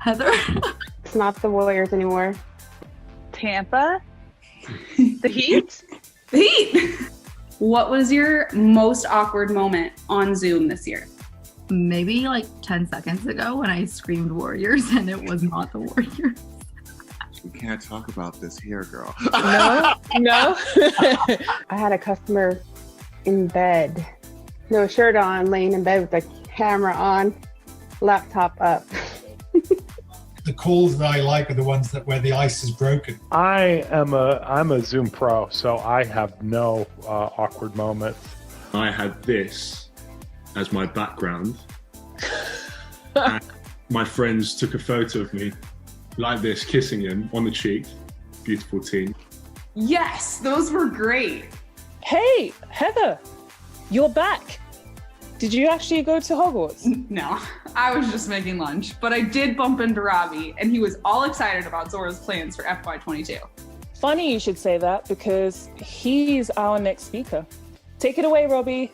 Heather? It's not the Warriors anymore. Tampa? The Heat? The Heat! What was your most awkward moment on Zoom this year? Maybe like 10 seconds ago when I screamed Warriors and it was not the Warriors. We can't talk about this here, girl. No. I had a customer in bed, no shirt on, laying in bed with the camera on, laptop up. The calls that I like are the ones where the ice is broken. I'm a Zoom pro, so I have no awkward moments. I had this as my background. And my friends took a photo of me like this, kissing him on the cheek. Beautiful team. Yes, those were great. Hey, Heather, you're back. Did you actually go to Hogwarts? No, I was just making lunch, but I did bump into Robbie and he was all excited about Zora's plans for FY22. Funny you should say that because he's our next speaker. Take it away, Robbie.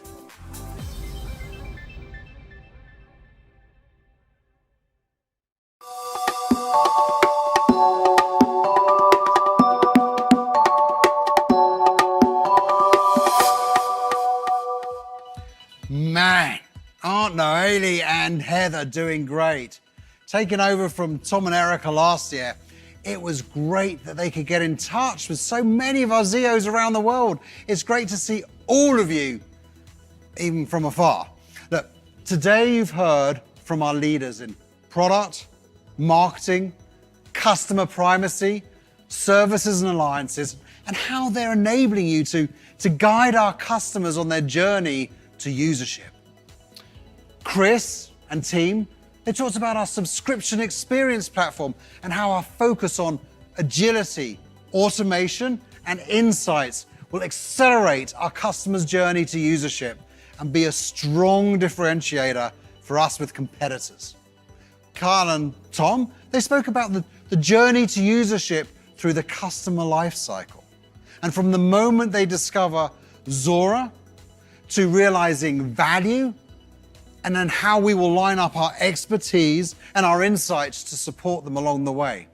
Man, aren't Noelle and Heather doing great? Taking over from Tom and Erica last year, it was great that they could get in touch with so many of our ZOs around the world. It's great to see all of you, even from afar. Look, today you've heard from our leaders in product, marketing, customer primacy, services and alliances, and how they're enabling you to guide our customers on their journey to usership. Chris and team, they talked about our subscription experience platform and how our focus on agility, automation, and insights will accelerate our customers' journey to usership and be a strong differentiator for us with competitors. Carl and Tom, they spoke about the journey to usership through the customer lifecycle. And from the moment they discover Zora to realizing value, and then how we will line up our expertise and our insights to support them along the way.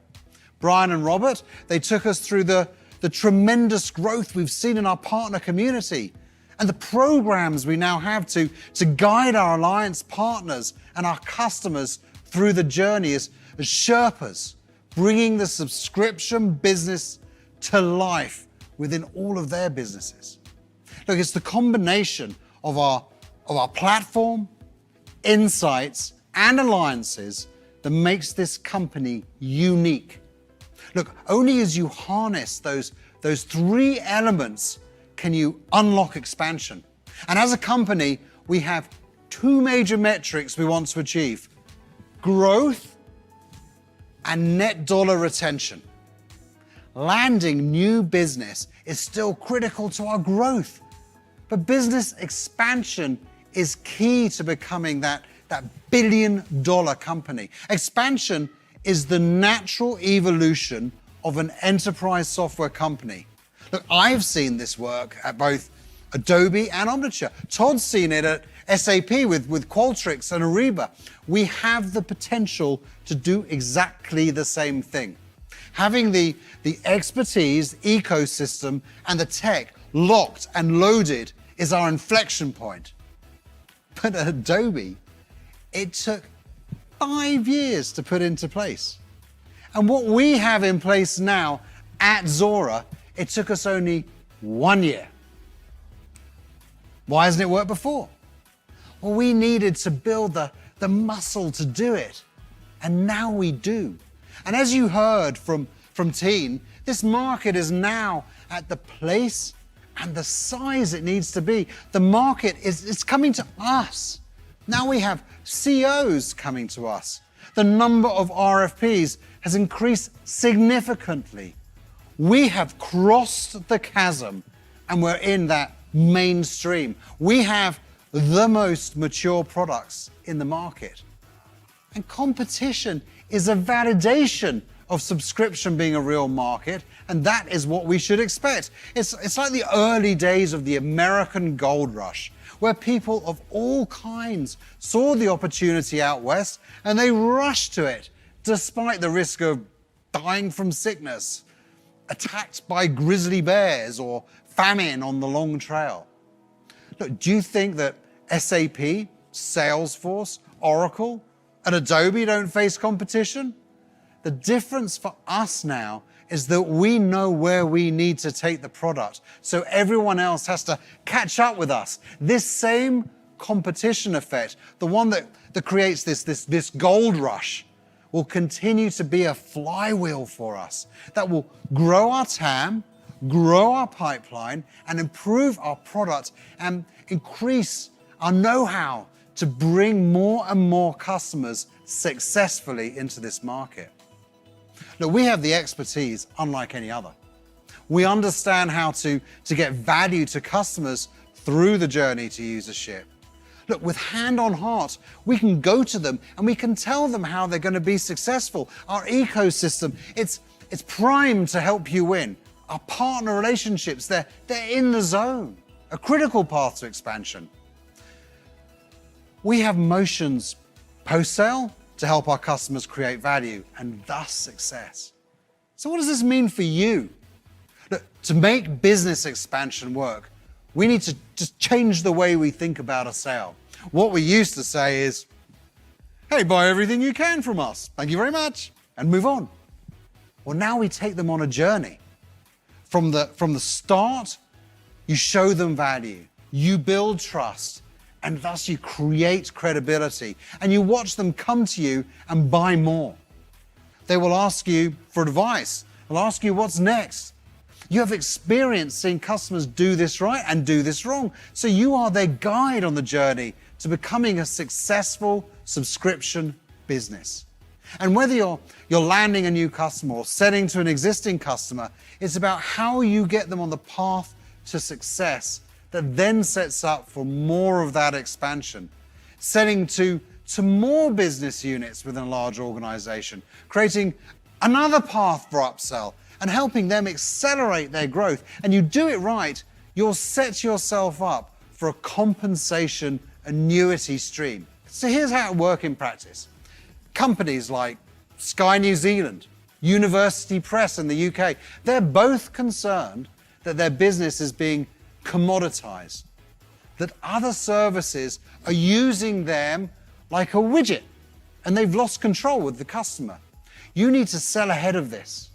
Brian and Robert, they took us through the tremendous growth we've seen in our partner community and the programs we now have to guide our alliance partners and our customers through the journey as Sherpas, bringing the subscription business to life within all of their businesses. Look, it's the combination of our platform, insights, and alliances that makes this company unique. Look, only as you harness those three elements can you unlock expansion. And as a company, we have two major metrics we want to achieve: growth and net dollar retention. Landing new business is still critical to our growth, but business expansion is key to becoming that billion-dollar company. Expansion is the natural evolution of an enterprise software company. Look, I've seen this work at both Adobe and Omniture. Todd's seen it at SAP with Qualtrics and Ariba. We have the potential to do exactly the same thing. Having the expertise, ecosystem, and the tech locked and loaded is our inflection point. But at Adobe, it took 5 years to put into place. And what we have in place now at Zora, it took us only 1 year. Why hasn't it worked before? Well, we needed to build the muscle to do it, and now we do. And as you heard from Teen, this market is now at the place and the size it needs to be. The market is coming to us. Now we have COs coming to us. The number of RFPs has increased significantly. We have crossed the chasm and we're in that mainstream. We have the most mature products in the market. And competition is a validation of subscription being a real market, and that is what we should expect. It's like the early days of the American gold rush, where people of all kinds saw the opportunity out west and they rushed to it despite the risk of dying from sickness, attacked by grizzly bears, or famine on the long trail. Look, do you think that SAP, Salesforce, Oracle, and Adobe don't face competition? The difference for us now is that we know where we need to take the product, so everyone else has to catch up with us. This same competition effect, the one that creates this gold rush, will continue to be a flywheel for us that will grow our TAM, grow our pipeline, and improve our product and increase our know-how to bring more and more customers successfully into this market. Look, we have the expertise unlike any other. We understand how to get value to customers through the journey to usership. Look, with hand on heart, we can go to them and we can tell them how they're going to be successful. Our ecosystem, it's primed to help you win. Our partner relationships, they're in the zone, a critical path to expansion. We have motions post-sale to help our customers create value and thus success. So what does this mean for you? Look, to make business expansion work, we need to just change the way we think about a sale. What we used to say is, hey, buy everything you can from us. Thank you very much, and move on. Well, now we take them on a journey. From the start, you show them value, you build trust, and thus you create credibility, and you watch them come to you and buy more. They will ask you for advice. They'll ask you what's next. You have experience seeing customers do this right and do this wrong. So you are their guide on the journey to becoming a successful subscription business. And whether you're landing a new customer or selling to an existing customer, it's about how you get them on the path to success that then sets up for more of that expansion. Selling to more business units within a large organization, creating another path for upsell, and helping them accelerate their growth. And you do it right, you'll set yourself up for a compensation annuity stream. So here's how it works in practice. Companies like Sky New Zealand, University Press in the UK, they're both concerned that their business is being commoditized, that other services are using them like a widget, and they've lost control with the customer. You need to sell ahead of this.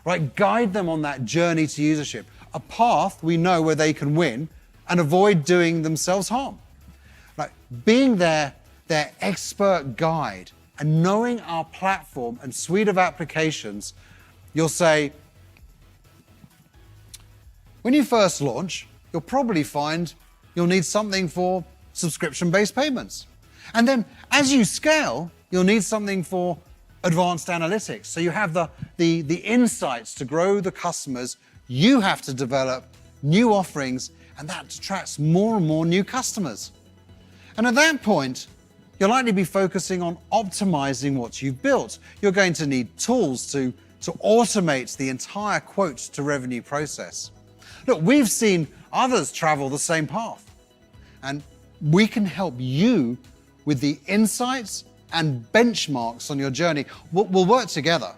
Right, guide them on that journey to usership, a path we know where they can win and avoid doing themselves harm. Right, being their expert guide and knowing our platform and suite of applications, you'll say, when you first launch, you'll probably find you'll need something for subscription-based payments. And then as you scale, you'll need something for advanced analytics. So you have the insights to grow the customers. You have to develop new offerings, and that attracts more and more new customers. And at that point, you'll likely be focusing on optimizing what you've built. You're going to need tools to automate the entire quote to revenue process. Look, we've seen others travel the same path, and we can help you with the insights and benchmarks on your journey. We'll work together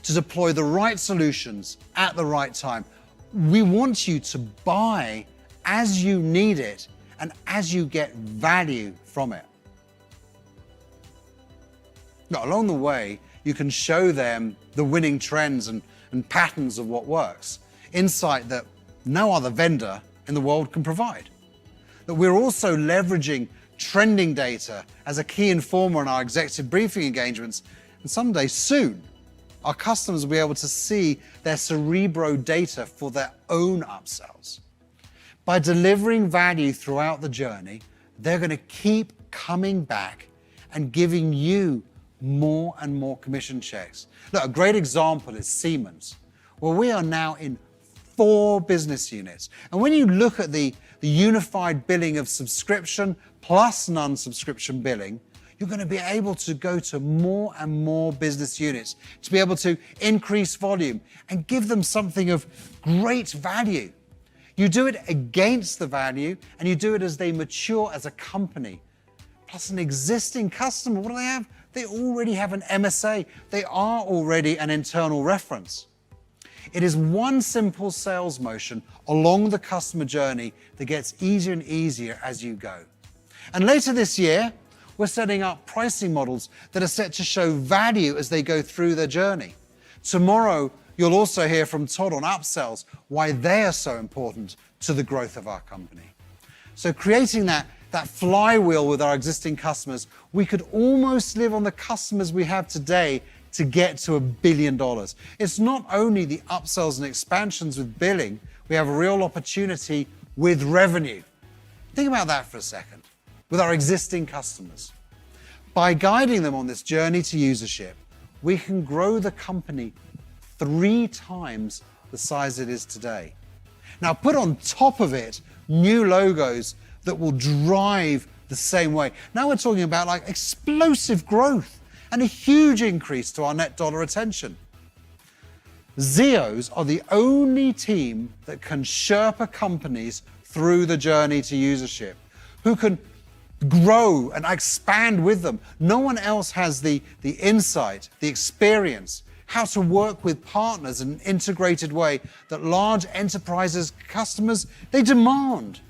to deploy the right solutions at the right time. We want you to buy as you need it and as you get value from it. Now, along the way, you can show them the winning trends and patterns of what works, insight that no other vendor in the world can provide. That we're also leveraging trending data as a key informer in our executive briefing engagements, and someday soon, our customers will be able to see their Cerebro data for their own upsells. By delivering value throughout the journey, they're going to keep coming back and giving you more and more commission checks. Look, a great example is Siemens, where we are now in 4 business units. And when you look at the unified billing of subscription plus non-subscription billing, you're going to be able to go to more and more business units to be able to increase volume and give them something of great value. You do it against the value, and you do it as they mature as a company. Plus an existing customer, what do they have? They already have an MSA. They are already an internal reference. It is one simple sales motion along the customer journey that gets easier and easier as you go. And later this year, we're setting up pricing models that are set to show value as they go through their journey. Tomorrow, you'll also hear from Todd on upsells, why they are so important to the growth of our company. So creating that flywheel with our existing customers, we could almost live on the customers we have today to get to $1 billion. It's not only the upsells and expansions with billing, we have a real opportunity with revenue. Think about that for a second, with our existing customers. By guiding them on this journey to usership, we can grow the company 3 times the size it is today. Now put on top of it new logos that will drive the same way. Now we're talking about like explosive growth and a huge increase to our net dollar retention. Zeos are the only team that can Sherpa companies through the journey to usership, who can grow and expand with them. No one else has the insight, the experience, how to work with partners in an integrated way that large enterprises, customers, they demand.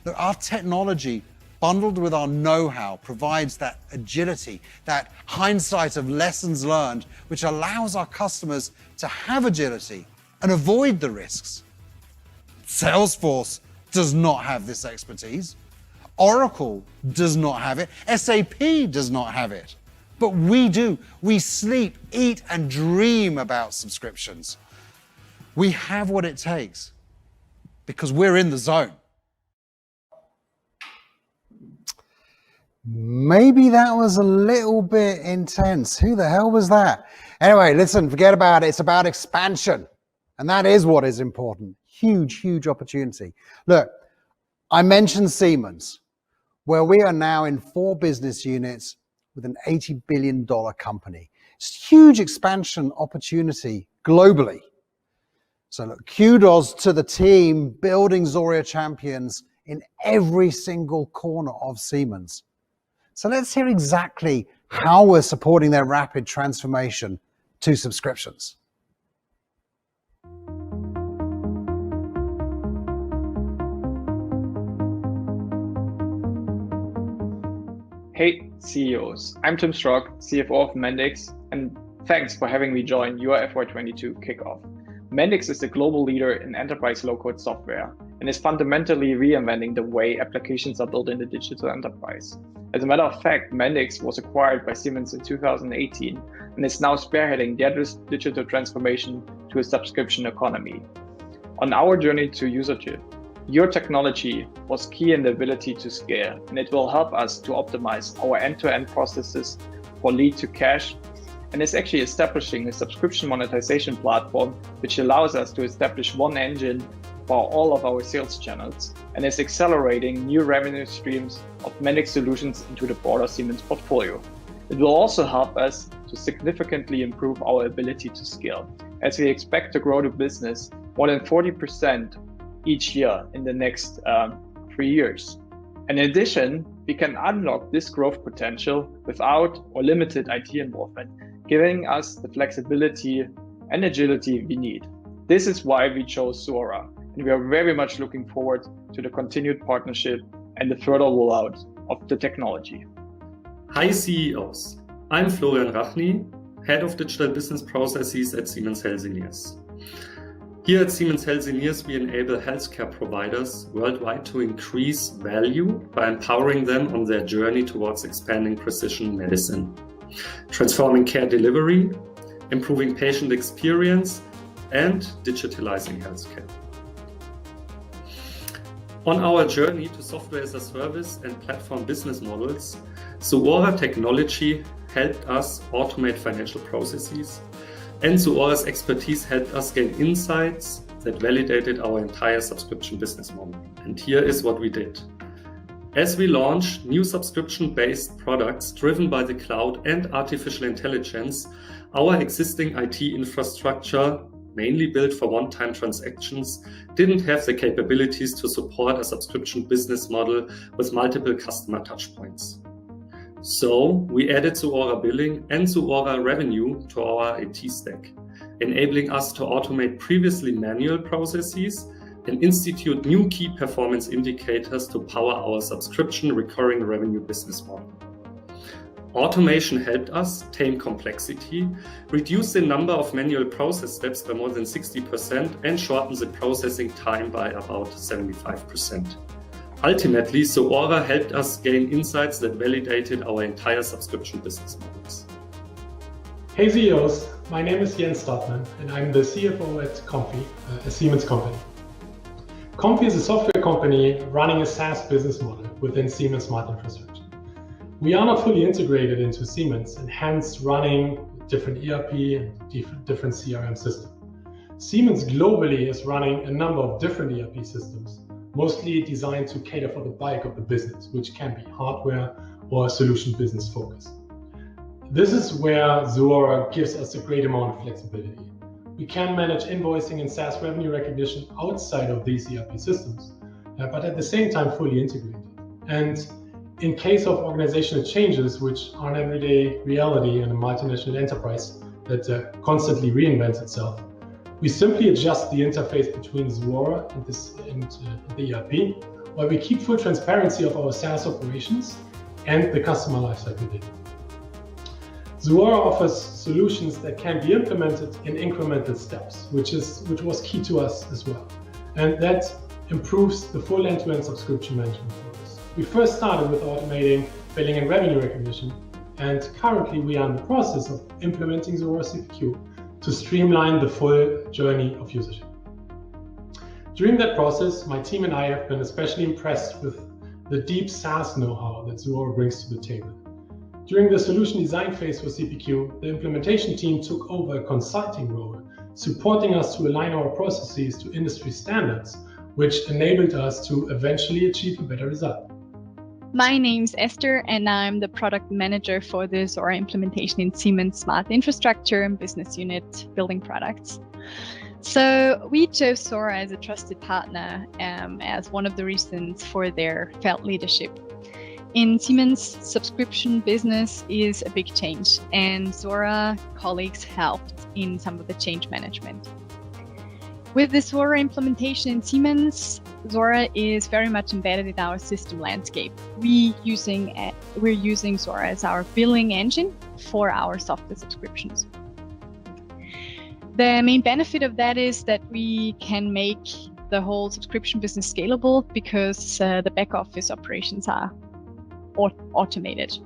Look, our technology bundled with our know-how provides that agility, that hindsight of lessons learned, which allows our customers to have agility and avoid the risks. Salesforce does not have this expertise. Oracle does not have it. SAP does not have it. But we do. We sleep, eat, and dream about subscriptions. We have what it takes because we're in the zone. Maybe that was a little bit intense. Who the hell was that? Anyway, listen, forget about it. It's about expansion. And that is what is important. Huge, huge opportunity. Look, I mentioned Siemens, where we are now in 4 business units with an $80 billion company. It's a huge expansion opportunity globally. So look, kudos to the team building Zoria champions in every single corner of Siemens. So let's hear exactly how we're supporting their rapid transformation to subscriptions. Hey CEOs, I'm Tim Strock, CFO of Mendix, and thanks for having me join your FY22 kickoff. Mendix is the global leader in enterprise low-code software and is fundamentally reinventing the way applications are built in the digital enterprise. As a matter of fact, Mendix was acquired by Siemens in 2018 and is now spearheading their digital transformation to a subscription economy. On our journey to usership, your technology was key in the ability to scale, and it will help us to optimize our end-to-end processes for lead to cash, and is actually establishing a subscription monetization platform which allows us to establish one engine for all of our sales channels, and is accelerating new revenue streams of Mendix solutions into the broader Siemens portfolio. It will also help us to significantly improve our ability to scale, as we expect to grow the business more than 40% each year in the next 3 years. In addition, we can unlock this growth potential without or limited IT involvement, giving us the flexibility and agility we need. This is why we chose Zuora, and we are very much looking forward to the continued partnership and the further rollout of the technology. Hi CEOs, I'm Florian Rachny, Head of Digital Business Processes at Siemens Healthineers. Here at Siemens Healthineers, we enable healthcare providers worldwide to increase value by empowering them on their journey towards expanding precision medicine, transforming care delivery, improving patient experience, and digitalizing healthcare. On our journey to software as a service and platform business models, Zuora technology helped us automate financial processes, and Zuora's expertise helped us gain insights that validated our entire subscription business model. And here is what we did. As we launch new subscription-based products driven by the cloud and artificial intelligence, our existing IT infrastructure, mainly built for one-time transactions, didn't have the capabilities to support a subscription business model with multiple customer touchpoints. So we added Zuora Billing and Zuora Revenue to our IT stack, enabling us to automate previously manual processes and institute new key performance indicators to power our subscription recurring revenue business model. Automation helped us tame complexity, reduce the number of manual process steps by more than 60%, and shorten the processing time by about 75%. Ultimately, Zuora helped us gain insights that validated our entire subscription business models. Hey CEOs, my name is Jens Stadtmann and I'm the CFO at Comfy, a Siemens company. Comfy is a software company running a SaaS business model within Siemens Smart Infrastructure. We are not fully integrated into Siemens and hence running different ERP and different CRM systems. Siemens globally is running a number of different ERP systems, mostly designed to cater for the bulk of the business, which can be hardware or solution business focus. This is where Zuora gives us a great amount of flexibility. We can manage invoicing and SaaS revenue recognition outside of these ERP systems, but at the same time fully integrated. And in case of organizational changes, which are an everyday reality in a multinational enterprise that constantly reinvents itself, we simply adjust the interface between Zuora and the ERP, while we keep full transparency of our SaaS operations and the customer lifecycle data. Zuora offers solutions that can be implemented in incremental steps, which was key to us as well. And that improves the full end-to-end subscription management for us. We first started with automating billing and revenue recognition, and currently we are in the process of implementing Zuora CPQ to streamline the full journey of usership. During that process, my team and I have been especially impressed with the deep SaaS know-how that Zuora brings to the table. During the solution design phase for CPQ, the implementation team took over a consulting role, supporting us to align our processes to industry standards, which enabled us to eventually achieve a better result. My name's Esther, and I'm the product manager for the Zuora implementation in Siemens Smart Infrastructure and Business Unit Building Products. So we chose Zuora as a trusted partner as one of the reasons for their felt leadership. In Siemens, subscription business is a big change, and Zuora colleagues helped in some of the change management. With the Zuora implementation in Siemens, Zuora is very much embedded in our system landscape. We're using Zuora as our billing engine for our software subscriptions. The main benefit of that is that we can make the whole subscription business scalable because the back office operations are automated.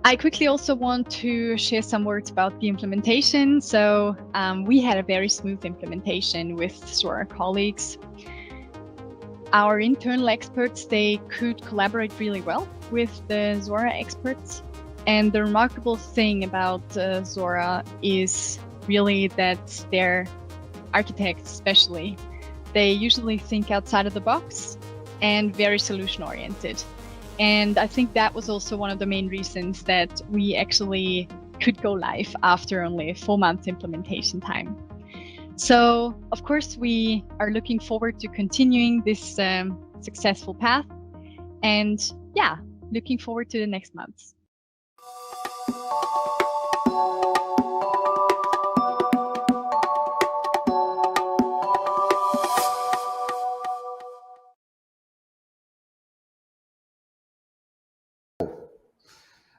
I quickly also want to share some words about the implementation. So we had a very smooth implementation with Zuora colleagues. Our internal experts, they could collaborate really well with the Zuora experts. And the remarkable thing about Zuora is really that their architects especially, they usually think outside of the box and very solution oriented. And I think that was also one of the main reasons that we actually could go live after only a 4-month implementation time. So, of course, we are looking forward to continuing this successful path. And yeah, looking forward to the next months.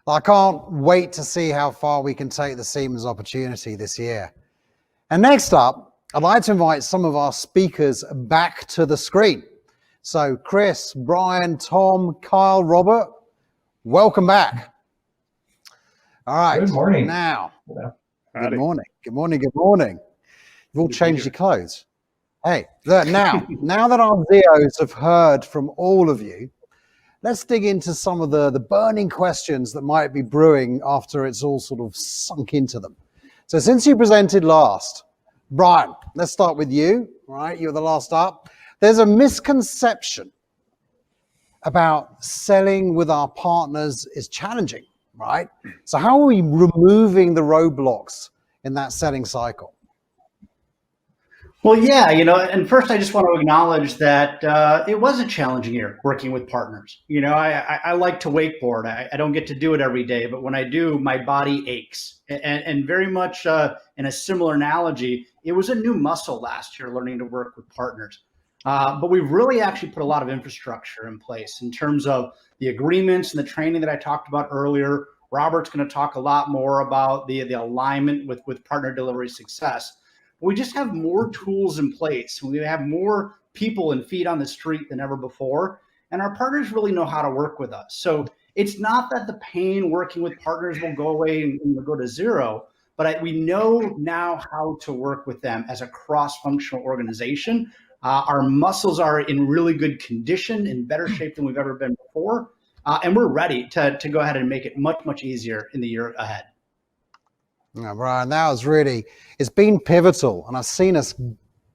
I can't wait to see how far we can take the Siemens opportunity this year. And next up, I'd like to invite some of our speakers back to the screen. So Chris, Brian, Tom, Kyle, Robert, welcome back. All right. Good morning. Now, Howdy. good morning. Good morning. Good morning. You've all changed your clothes. Hey, look, now that our Zeos have heard from all of you, let's dig into some of the burning questions that might be brewing after it's all sort of sunk into them. So since you presented last, Brian, let's start with you, right? You're the last up. There's a misconception about selling with our partners is challenging, right? So how are we removing the roadblocks in that selling cycle? Well, yeah, and first I just want to acknowledge that it was a challenging year working with partners. I like to wakeboard. I don't get to do it every day, but when I do, my body aches. And very much in a similar analogy, it was a new muscle last year learning to work with partners. But we've really actually put a lot of infrastructure in place in terms of the agreements and the training that I talked about earlier. Robert's going to talk a lot more about the alignment with partner delivery success. We just have more tools in place. We have more people and feet on the street than ever before. And our partners really know how to work with us. So it's not that the pain working with partners will go away and will go to zero, but we know now how to work with them as a cross-functional organization. Our muscles are in really good condition, in better shape than we've ever been before. And we're ready to go ahead and make it much, much easier in the year ahead. Yeah, Brian, it's been pivotal, and I've seen us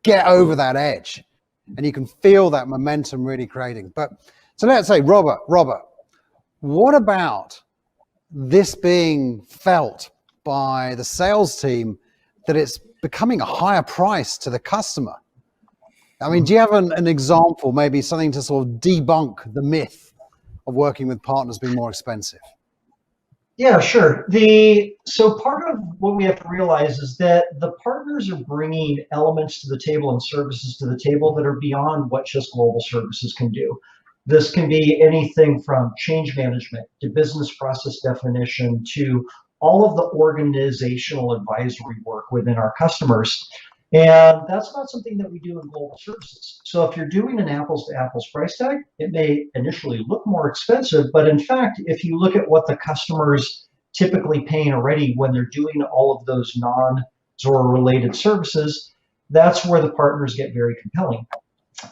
get over that edge, and you can feel that momentum really creating. But so let's say, Robert, what about this being felt by the sales team that it's becoming a higher price to the customer? I mean, do you have an example, maybe something to sort of debunk the myth of working with partners being more expensive? Yeah, sure. So part of what we have to realize is that the partners are bringing elements to the table and services to the table that are beyond what just global services can do. This can be anything from change management to business process definition to all of the organizational advisory work within our customers. And that's not something that we do in global services. So if you're doing an apples to apples price tag, it may initially look more expensive, but in fact, if you look at what the customer's typically paying already when they're doing all of those non-Zuora related services, that's where the partners get very compelling.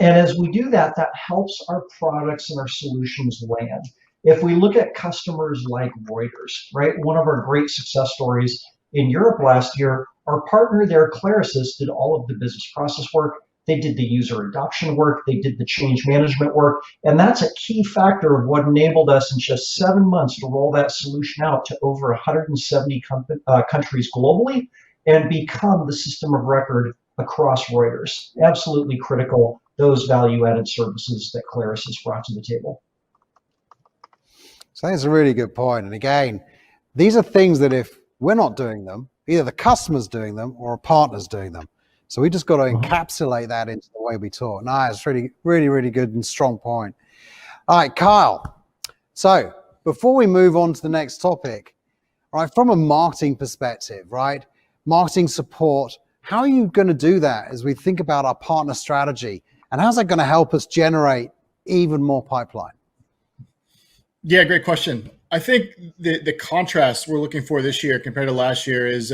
And as we do that, that helps our products and our solutions land. If we look at customers like Reuters, right? One of our great success stories in Europe last year, our partner there, Clarisys, did all of the business process work. They did the user adoption work. They did the change management work. And that's a key factor of what enabled us in just 7 months to roll that solution out to over 170 countries globally and become the system of record across Reuters. Absolutely critical, those value-added services that Clarisys brought to the table. So that's a really good point. And again, these are things that if we're not doing them, either the customer's doing them or a partner's doing them. So we just got to encapsulate that into the way we talk. No, it's really, really, really good and strong point. All right, Kyle. So before we move on to the next topic, right, from a marketing perspective, right, marketing support, how are you going to do that as we think about our partner strategy? And how's that going to help us generate even more pipeline? Yeah, great question. I think the contrast we're looking for this year compared to last year is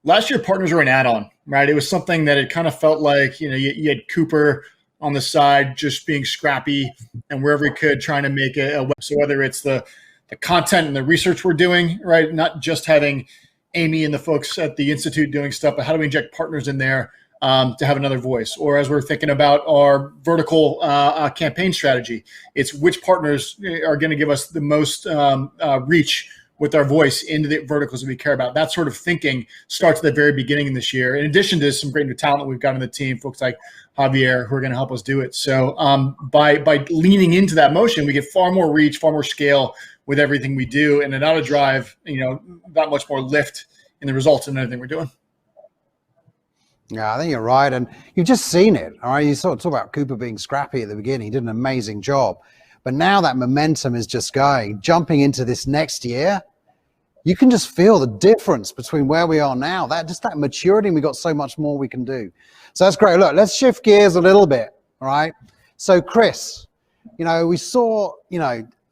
last year partners were an add-on, right? It was something that it kind of felt like, you had Cooper on the side just being scrappy and wherever he could trying to make a web. So whether it's the content and the research we're doing, right? Not just having Amy and the folks at the Institute doing stuff, but how do we inject partners in there to have another voice? Or as we're thinking about our vertical campaign strategy, it's which partners are going to give us the most reach with our voice into the verticals that we care about. That sort of thinking starts at the very beginning in this year, in addition to some great new talent that we've got on the team, folks like Javier, who are going to help us do it. So by leaning into that motion, we get far more reach, far more scale with everything we do, and it ought to drive that much more lift in the results in everything we're doing. Yeah, I think you're right. And you've just seen it. All right. You sort of talk about Cooper being scrappy at the beginning. He did an amazing job. But now that momentum is just jumping into this next year. You can just feel the difference between where we are now. That maturity, and we got so much more we can do. So that's great. Look, let's shift gears a little bit. All right. So Chris, we saw,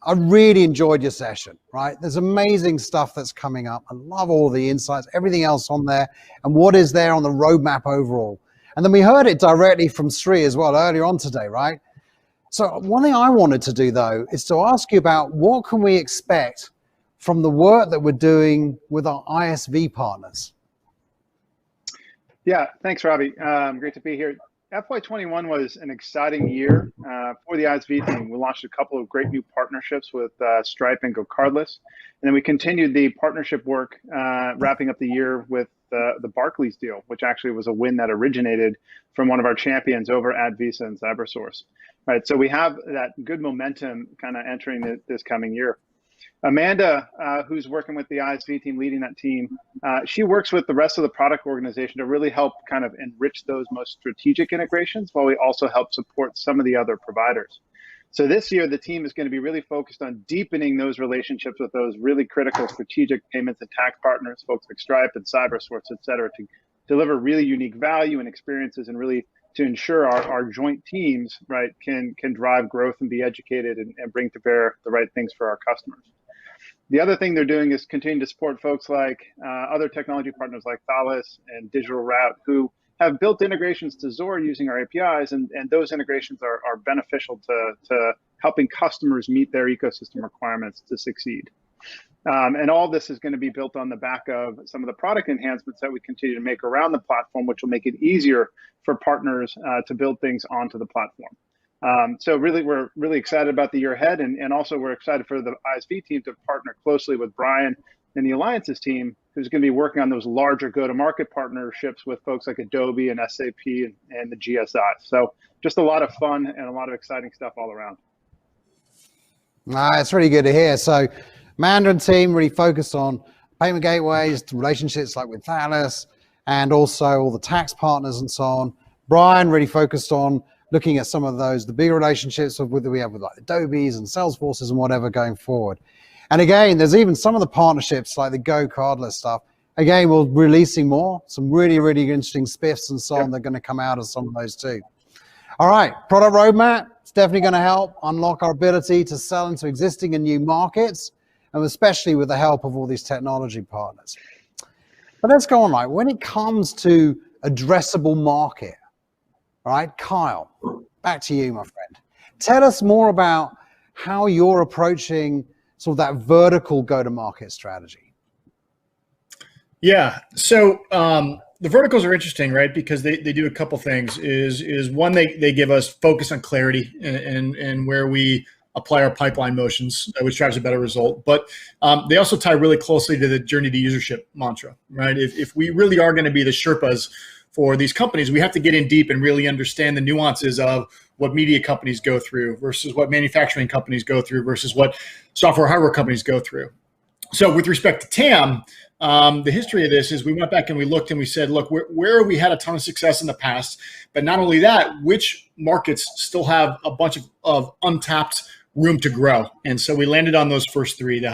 I really enjoyed your session, right? There's amazing stuff that's coming up. I love all the insights, everything else on there, and what is there on the roadmap overall. And then we heard it directly from Sri as well earlier on today, right? So one thing I wanted to do, though, is to ask you about what can we expect from the work that we're doing with our ISV partners? Yeah, thanks, Robbie. Great to be here. FY21 was an exciting year for the ISV team. We launched a couple of great new partnerships with Stripe and GoCardless. And then we continued the partnership work, wrapping up the year with the Barclays deal, which actually was a win that originated from one of our champions over at Visa and CyberSource. Right, so we have that good momentum kind of entering this coming year. Amanda, who's working with the ISV team, leading that team, she works with the rest of the product organization to really help kind of enrich those most strategic integrations, while we also help support some of the other providers. So this year, the team is going to be really focused on deepening those relationships with those really critical strategic payments and tax partners, folks like Stripe and CyberSource, et cetera, to deliver really unique value and experiences, and really to ensure our joint teams, right, can drive growth and be educated and bring to bear the right things for our customers. The other thing they're doing is continue to support folks like other technology partners like Thales and Digital Route, who have built integrations to Zuora using our APIs, and those integrations are beneficial to helping customers meet their ecosystem requirements to succeed. And all this is going to be built on the back of some of the product enhancements that we continue to make around the platform, which will make it easier for partners to build things onto the platform. So really, we're really excited about the year ahead, and also we're excited for the ISV team to partner closely with Brian and the Alliances team, who's going to be working on those larger go-to-market partnerships with folks like Adobe and SAP and the GSI. So just a lot of fun and a lot of exciting stuff all around. It's really good to hear. So Amanda and team really focused on payment gateways, relationships like with Thales, and also all the tax partners and so on. Brian really focused on looking at some of those, the bigger relationships with we have with like Adobe's and Salesforces and whatever going forward. And again, there's even some of the partnerships like the GoCardless stuff. Again, we're releasing more, some really, really interesting spiffs and so on that are going to come out of some of those too. All right, product roadmap. It's definitely going to help unlock our ability to sell into existing and new markets, and especially with the help of all these technology partners. But let's go on, like when it comes to addressable market, all right, Kyle, back to you, my friend. Tell us more about how you're approaching sort of that vertical go-to-market strategy. Yeah, so the verticals are interesting, right? Because they do a couple things. Is one, they give us focus on clarity and where we apply our pipeline motions, which drives a better result. But they also tie really closely to the journey to usership mantra, right? If we really are going to be the Sherpas for these companies, we have to get in deep and really understand the nuances of what media companies go through versus what manufacturing companies go through versus what software hardware companies go through. So with respect to TAM, the history of this is we went back and we looked and we said, look, where we had a ton of success in the past, but not only that, which markets still have a bunch of untapped room to grow. And so we landed on those first three, the